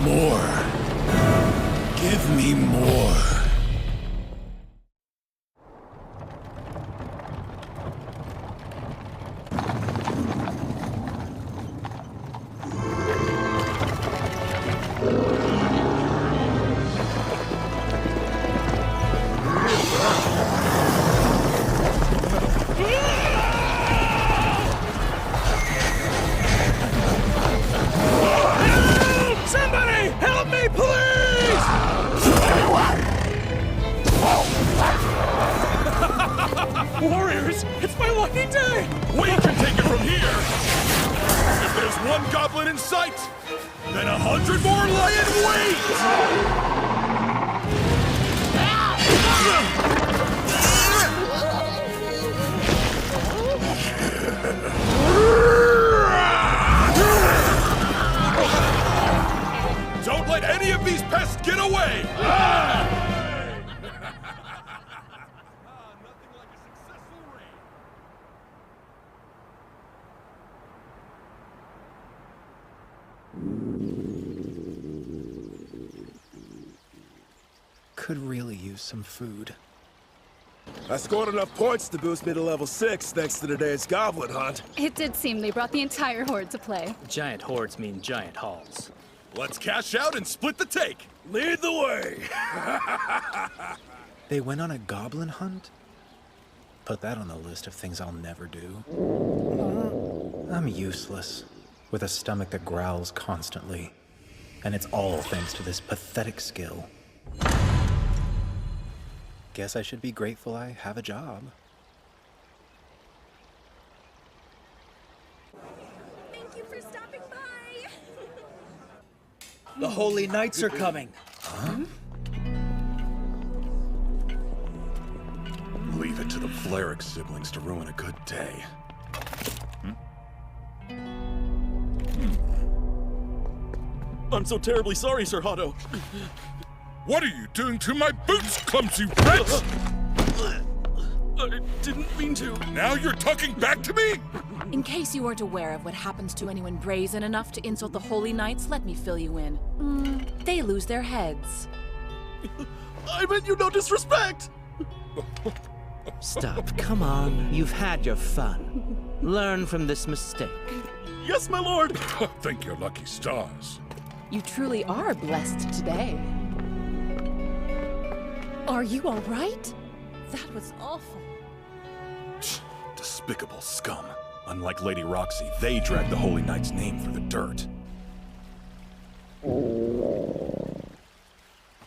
More. Give me more. Somebody help me, please! Warriors, it's my lucky day! We can take it from here! If there's one goblin in sight, then 100 more lie in wait! Don't let any of these pests get away! Could really use some food. I scored enough points to boost me to level 6 thanks to today's goblin hunt. It did seem they brought the entire horde to play. Giant hordes mean giant hauls. Let's cash out and split the take! Lead the way! They went on a goblin hunt? Put that on the list of things I'll never do. I'm useless, with a stomach that growls constantly. And it's all thanks to this pathetic skill. Guess I should be grateful I have a job. Thank you for stopping by. The Holy Knights are coming. Huh? Leave it to the Fleric siblings to ruin a good day. I'm so terribly sorry, Sir Hotto. What are you doing to my boots, clumsy wretch? I didn't mean to. Now you're talking back to me? In case you weren't aware of what happens to anyone brazen enough to insult the Holy Knights, let me fill you in. They lose their heads. I meant you no disrespect! Stop, come on. You've had your fun. Learn from this mistake. Yes, my lord! Thank your lucky stars. You truly are blessed today. Are you all right? That was awful. Despicable scum. Unlike Lady Roxy, they drag the Holy Knight's name through the dirt.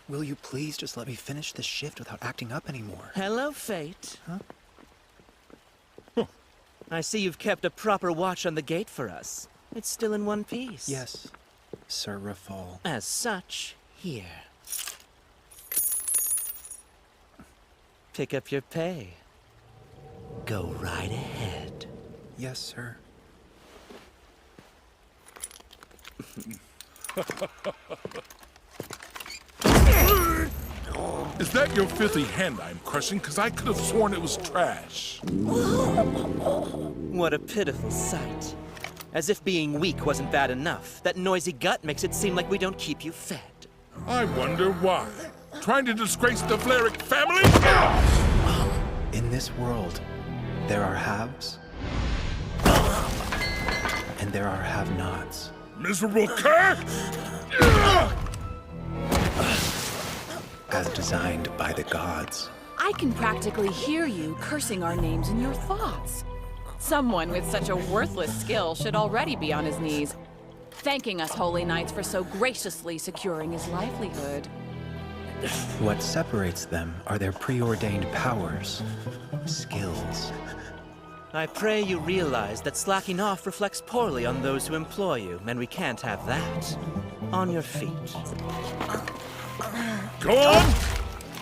Will you please just let me finish this shift without acting up anymore? Hello, Fate. Huh? I see you've kept a proper watch on the gate for us. It's still in one piece. Yes, Sir Rafal. As such, here. Pick up your pay. Go right ahead. Yes, sir. Is that your filthy hand I'm crushing? Because I could have sworn it was trash. What a pitiful sight. As if being weak wasn't bad enough, that noisy gut makes it seem like we don't keep you fed. I wonder why. Trying to disgrace the Fleric family? In this world, there are haves, and there are have-nots. Miserable cur! As designed by the gods. I can practically hear you cursing our names in your thoughts. Someone with such a worthless skill should already be on his knees, thanking us Holy Knights for so graciously securing his livelihood. What separates them are their preordained powers, skills. I pray you realize that slacking off reflects poorly on those who employ you, and we can't have that. On your feet. Go on!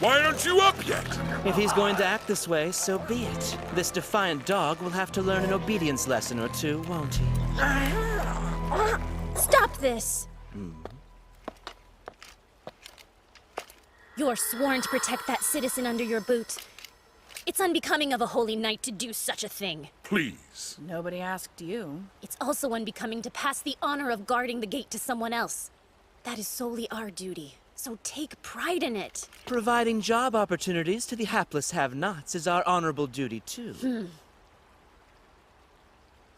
Why aren't you up yet? If he's going to act this way, so be it. This defiant dog will have to learn an obedience lesson or two, won't he? Stop this! You're sworn to protect that citizen under your boot. It's unbecoming of a holy knight to do such a thing. Please. Nobody asked you. It's also unbecoming to pass the honor of guarding the gate to someone else. That is solely our duty, so take pride in it. Providing job opportunities to the hapless have-nots is our honorable duty, too.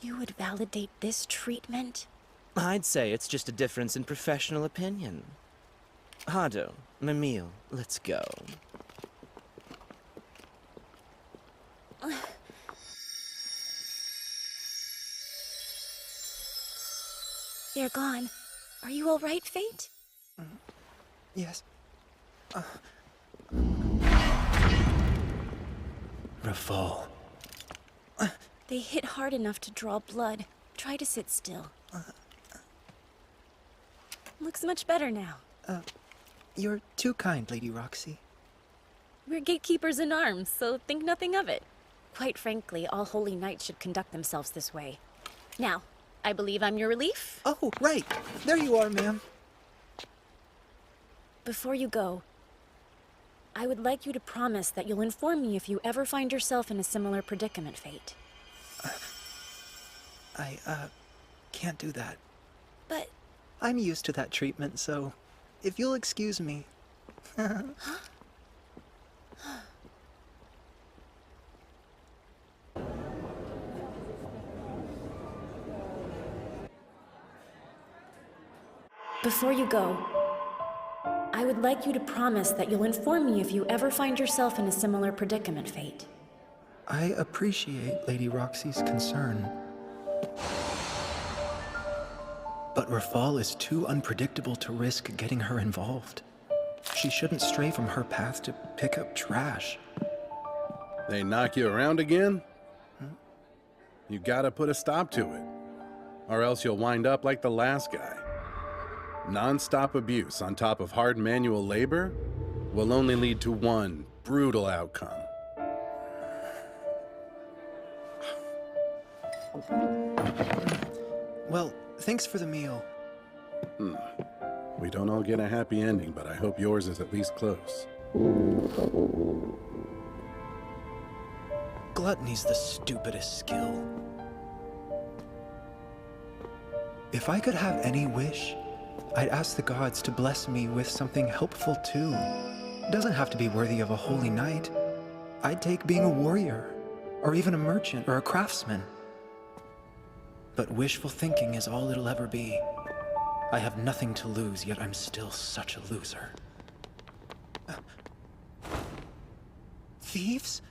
You would validate this treatment? I'd say it's just a difference in professional opinion. Hado, Mimile, let's go. They're gone. Are you all right, Fate? Yes. Rafal. They hit hard enough to draw blood. Try to sit still. Looks much better now. You're too kind, Lady Roxy. We're gatekeepers in arms, so think nothing of it. Quite frankly, all holy knights should conduct themselves this way. Now, I believe I'm your relief. Oh, right. There you are, ma'am. Before you go, I would like you to promise that you'll inform me if you ever find yourself in a similar predicament, Fate. I can't do that. But... I'm used to that treatment, so if you'll excuse me. Before you go, I would like you to promise that you'll inform me if you ever find yourself in a similar predicament, Fate. I appreciate Lady Roxy's concern. But Rafal is too unpredictable to risk getting her involved. She shouldn't stray from her path to pick up trash. They knock you around again? You gotta put a stop to it, or else you'll wind up like the last guy. Non-stop abuse on top of hard manual labor will only lead to one brutal outcome. Well, thanks for the meal. We don't all get a happy ending, but I hope yours is at least close. Gluttony's the stupidest skill. If I could have any wish, I'd ask the gods to bless me with something helpful too. Doesn't have to be worthy of a holy knight. I'd take being a warrior, or even a merchant or a craftsman. But wishful thinking is all it'll ever be. I have nothing to lose, yet I'm still such a loser. Thieves?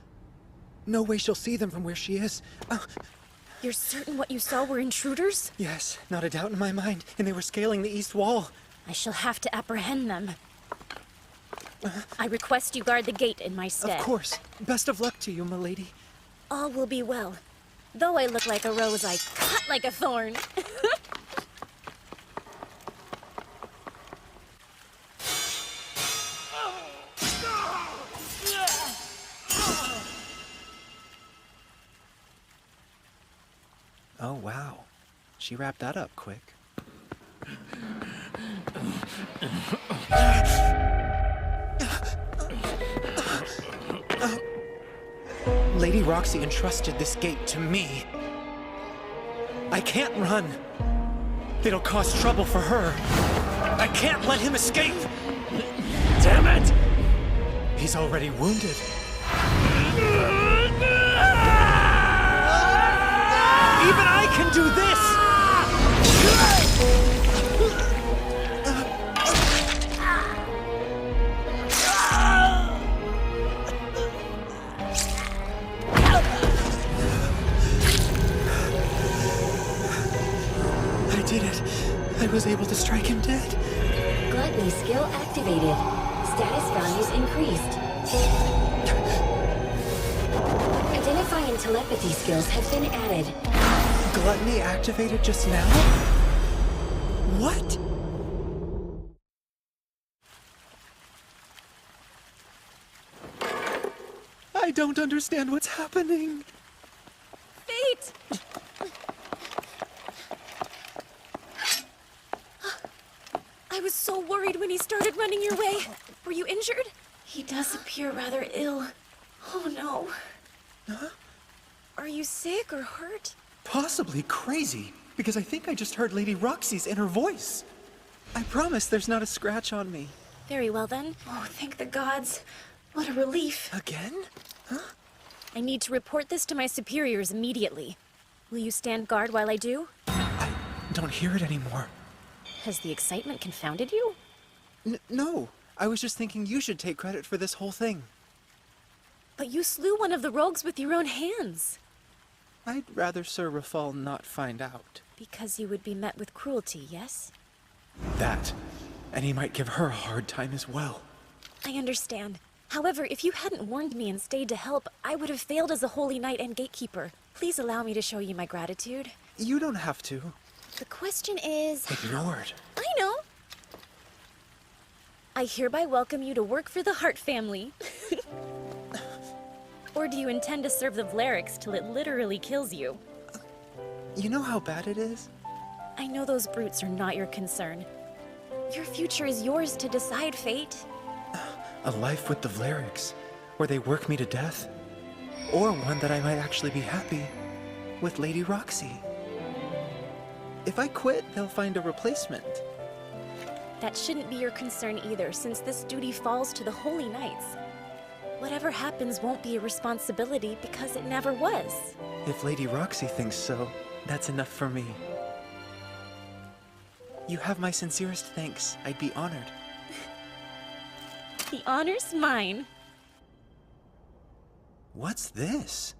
No way she'll see them from where she is. You're certain what you saw were intruders? Yes, not a doubt in my mind, and they were scaling the east wall. I shall have to apprehend them. I request you guard the gate in my stead. Of course. Best of luck to you, milady. All will be well. Though I look like a rose, I cut like a thorn. Oh, wow. She wrapped that up quick. Lady Roxy entrusted this gate to me. I can't run. It'll cause trouble for her. I can't let him escape. Damn it! He's already wounded. Even I can do this! I did it. I was able to strike him dead. Gluttony skill activated. Status values increased. Identify and telepathy skills have been added. Gluttony activated just now? What? I don't understand what's happening. Fate! I was so worried when he started running your way. Were you injured? He does appear rather ill. Oh no. Huh? Are you sick or hurt? Possibly crazy, because I think I just heard Lady Roxy's inner voice. I promise there's not a scratch on me. Very well then. Oh, thank the gods. What a relief. Again? I need to report this to my superiors immediately. Will you stand guard while I do? I don't hear it anymore. Has the excitement confounded you? No. I was just thinking you should take credit for this whole thing. But you slew one of the rogues with your own hands. I'd rather Sir Rafal not find out. Because you would be met with cruelty, yes? That. And he might give her a hard time as well. I understand. However, if you hadn't warned me and stayed to help, I would have failed as a holy knight and gatekeeper. Please allow me to show you my gratitude. You don't have to. The question is... Ignored. I know. I hereby welcome you to work for the Hart family. Or do you intend to serve the Vleriks till it literally kills you? You know how bad it is? I know those brutes are not your concern. Your future is yours to decide, Fate. A life with the Vleriks, where they work me to death. Or one that I might actually be happy with Lady Roxy. If I quit, they'll find a replacement. That shouldn't be your concern either, since this duty falls to the Holy Knights. Whatever happens won't be a responsibility because it never was. If Lady Roxy thinks so, that's enough for me. You have my sincerest thanks. I'd be honored. The honor's mine. What's this?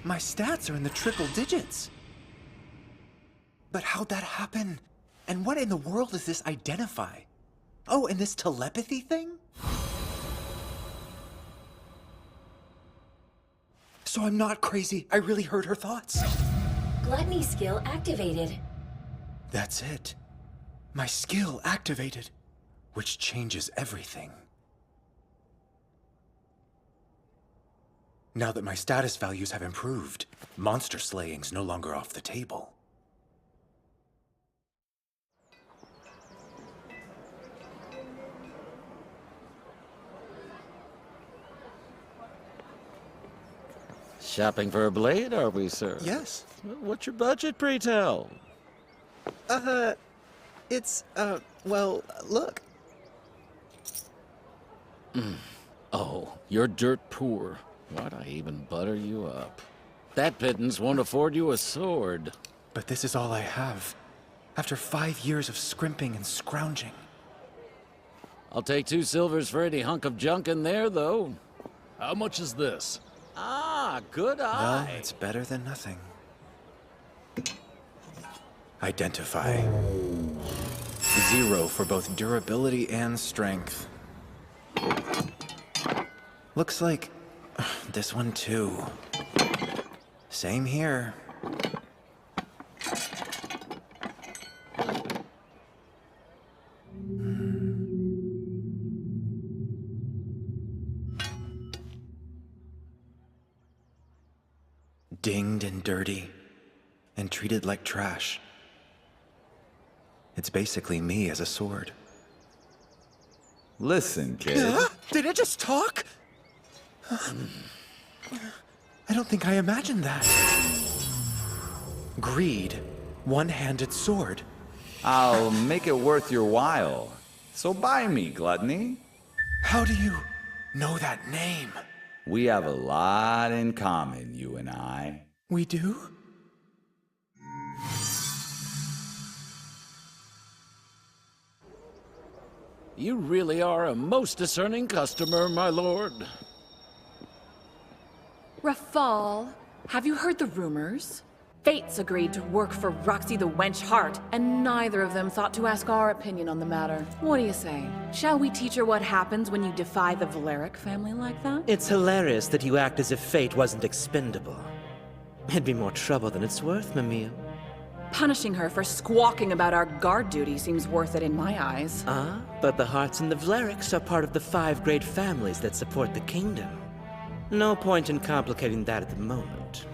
My stats are in the triple digits. But how'd that happen? And what in the world does this identify? Oh, and this telepathy thing? So I'm not crazy. I really heard her thoughts. Gluttony skill activated. That's it. My skill activated, which changes everything. Now that my status values have improved, monster slaying's no longer off the table. Shopping for a blade, are we, sir? Yes. What's your budget, pray tell? Well, look. Oh, you're dirt poor. Why'd I even butter you up? That pittance won't afford you a sword. But this is all I have. After 5 years of scrimping and scrounging. I'll take 2 silvers for any hunk of junk in there, though. How much is this? Ah, good Well, eye. it's better than nothing. Identify. 0 for both durability and strength. Looks like this one too. Same here. Dinged and dirty, and treated like trash. It's basically me as a sword. Listen, kid. Did it just talk? I don't think I imagined that. Greed, one-handed sword. I'll make it worth your while. So buy me, Gluttony. How do you know that name? We have a lot in common, you and I. We do? You really are a most discerning customer, my lord. Rafal, have you heard the rumors? Fates agreed to work for Roxy the Wench Hart, and neither of them thought to ask our opinion on the matter. What do you say? Shall we teach her what happens when you defy the Vlerick family like that? It's hilarious that you act as if fate wasn't expendable. It'd be more trouble than it's worth, Mimille. Punishing her for squawking about our guard duty seems worth it in my eyes. Ah, but the Harts and the Vleriks are part of the 5 great families that support the kingdom. No point in complicating that at the moment.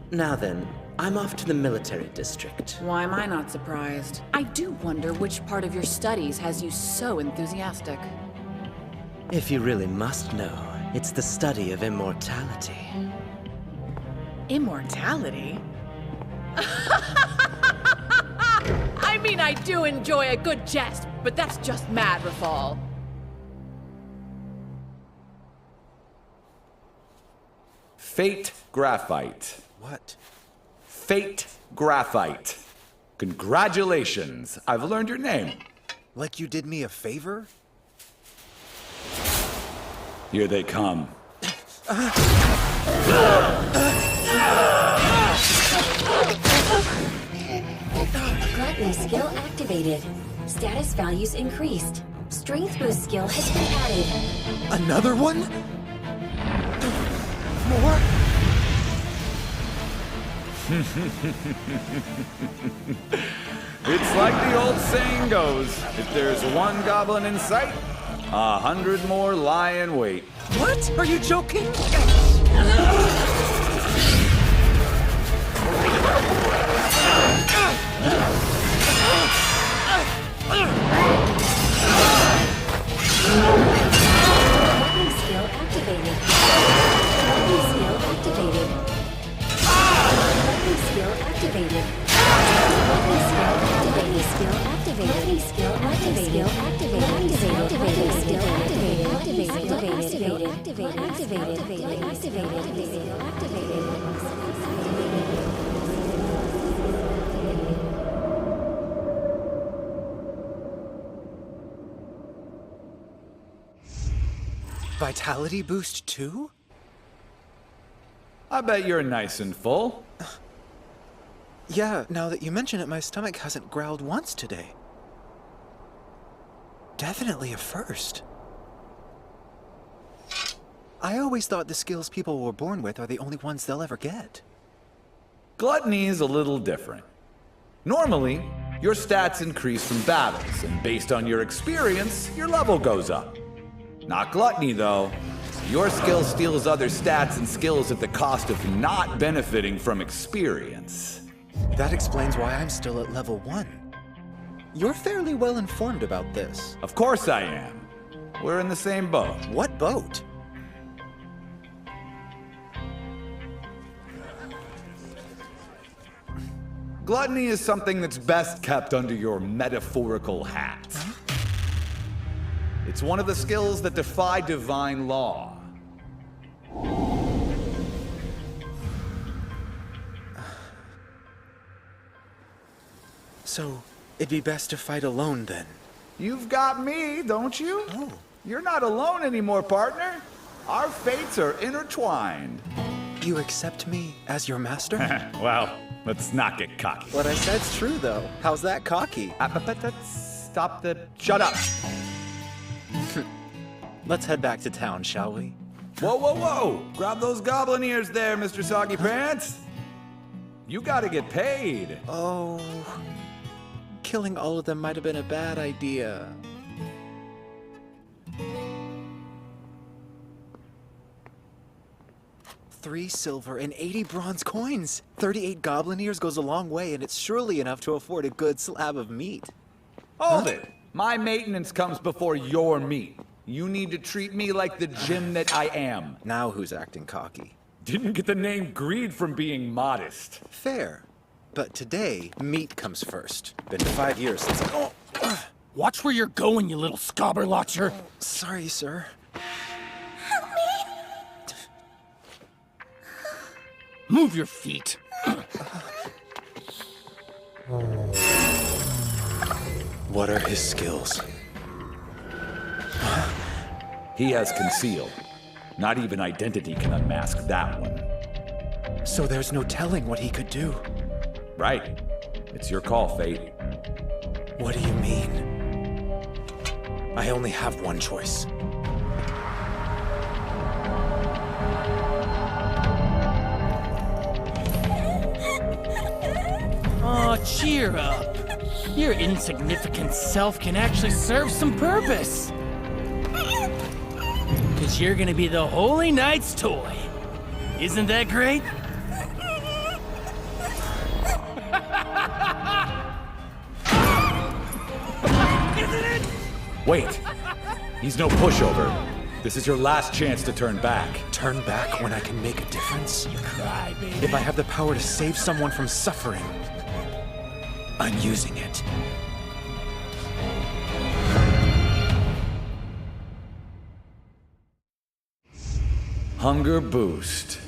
Now then, I'm off to the military district. Why am I not surprised? I do wonder which part of your studies has you so enthusiastic. If you really must know, it's the study of immortality. Immortality? I mean, I do enjoy a good jest, but that's just mad, Rafal. Fate Graphite. What? Fate Graphite. Congratulations. I've learned your name. Like you did me a favor? Here they come. Gluttony skill activated. Status values increased. Strength boost skill has been added. Another one? More? It's like the old saying goes, if there's one goblin in sight, 100 more lie in wait. What? Are you joking? Gluttony skill activated. Gluttony skill activated. Gluttony skill activated. Gluttony skill activated. Skill activated. Gluttony skill activated. Activated. Activated. Skill activated. Activated. Activated. Activated. Activated. Activated. Vitality boost too? I bet you're nice and full. Yeah, now that you mention it, my stomach hasn't growled once today. Definitely a first. I always thought the skills people were born with are the only ones they'll ever get. Gluttony is a little different. Normally, your stats increase from battles, and based on your experience, your level goes up. Not gluttony, though. Your skill steals other stats and skills at the cost of not benefiting from experience. That explains why I'm still at level 1. You're fairly well informed about this. Of course I am. We're in the same boat. What boat? Gluttony is something that's best kept under your metaphorical hat. Huh? It's one of the skills that defy divine law. So, it'd be best to fight alone then? You've got me, don't you? Oh. You're not alone anymore, partner. Our fates are intertwined. You accept me as your master? Well, let's not get cocky. What I said's true, though. How's that cocky? Stop the... Shut up! Let's head back to town, shall we? Whoa, whoa, whoa! Grab those goblin ears there, Mr. Soggy Pants! You gotta get paid! Oh... Killing all of them might have been a bad idea. $3 silver and 80 bronze coins! 38 goblin ears goes a long way, and it's surely enough to afford a good slab of meat. Hold it! My maintenance comes before your meat. You need to treat me like the gym that I am. Now who's acting cocky? Didn't get the name Greed from being modest. Fair. But today, meat comes first. Been 5 years since I... Oh! Watch where you're going, you little scobberlotcher. Sorry, sir. Help me! Move your feet. What are his skills? He has conceal. Not even identity can unmask that one. So there's no telling what he could do. Right. It's your call, Fate. What do you mean? I only have one choice. Aw, cheer up. Your insignificant self can actually serve some purpose. 'Cause you're gonna be the Holy Knight's toy. Isn't that great? Isn't it? Wait! He's no pushover. This is your last chance to turn back. Turn back when I can make a difference? You cry, baby. If I have the power to save someone from suffering. I'm using it. Hunger boost.